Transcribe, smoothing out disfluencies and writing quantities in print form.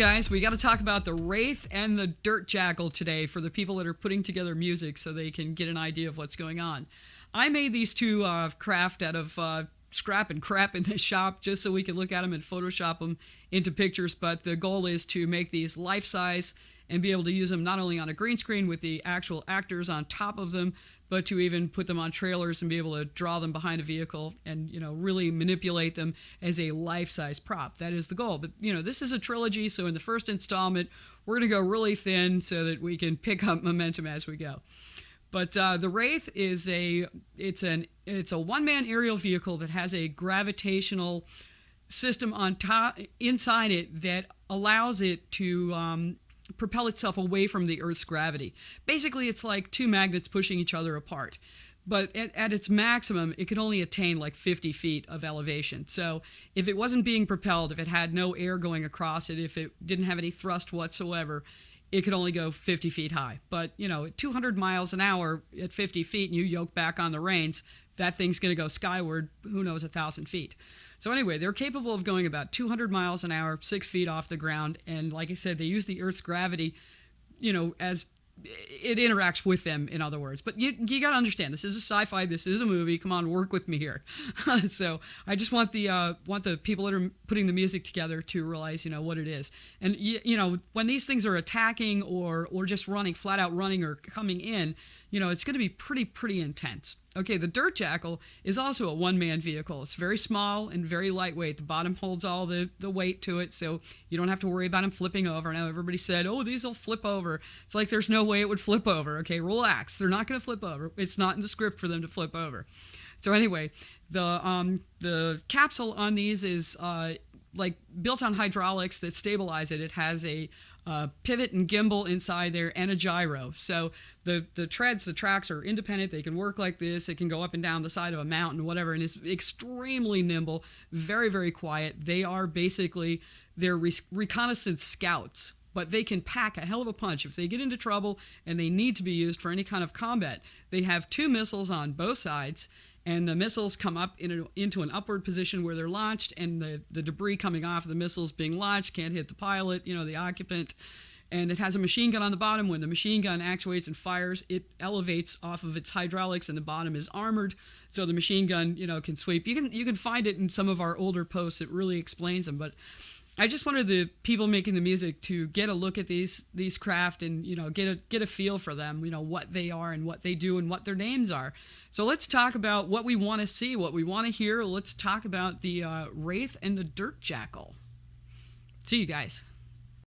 guys, we got to talk about the Wraith and the Dirt Jackal today for the people that are putting together music so they can get an idea of what's going on. I made these two craft out of scrap and crap in the shop just so we could look at them and Photoshop them into pictures, but the goal is to make these life-size and be able to use them not only on a green screen with the actual actors on top of them, but to even put them on trailers and be able to draw them behind a vehicle and, really manipulate them as a life-size prop. That is the goal. But, this is a trilogy, so in the first installment, we're going to go really thin so that we can pick up momentum as we go. But the Wraith is it's a one-man aerial vehicle that has a gravitational system on top inside it that allows it to propel itself away from the Earth's gravity. Basically, it's like two magnets pushing each other apart. But at its maximum, it could only attain like 50 feet of elevation. So if it wasn't being propelled, if it had no air going across it, if it didn't have any thrust whatsoever, it could only go 50 feet high. But, at 200 miles an hour at 50 feet and you yoke back on the reins, that thing's going to go skyward, who knows, 1,000 feet. So anyway, they're capable of going about 200 miles an hour, 6 feet off the ground. And like I said, they use the Earth's gravity, as it interacts with them, in other words. But you got to understand, this is a sci-fi, this is a movie. Come on, work with me here. So I just want the people that are putting the music together to realize, what it is. And, when these things are attacking or just running, flat out running or coming in, it's going to be pretty intense. Okay, the Dirt Jackal is also a one-man vehicle. It's very small and very lightweight. The bottom holds all the weight to it, so you don't have to worry about them flipping over. Now, everybody said, oh, these will flip over. It's like there's no way it would flip over. Okay, relax. They're not going to flip over. It's not in the script for them to flip over. So anyway, the capsule on these is like built on hydraulics that stabilize it. It has a pivot and gimbal inside there and a gyro. So the tracks are independent. They can work like this. It can go up and down the side of a mountain, whatever. And it's extremely nimble, very, very quiet. They are basically, they're reconnaissance scouts, but they can pack a hell of a punch. If they get into trouble and they need to be used for any kind of combat, they have two missiles on both sides, and the missiles come up into an upward position where they're launched, and the debris coming off of the missiles being launched can't hit the pilot, the occupant. And it has a machine gun on the bottom. When the machine gun actuates and fires, it elevates off of its hydraulics, and the bottom is armored, so the machine gun, can sweep. You can find it in some of our older posts. It really explains them, but I just wanted the people making the music to get a look at these craft and get a feel for them, what they are and what they do and what their names are. So let's talk about what we want to see, what we want to hear. Let's talk about the Wraith and the Dirt Jackal. See you guys.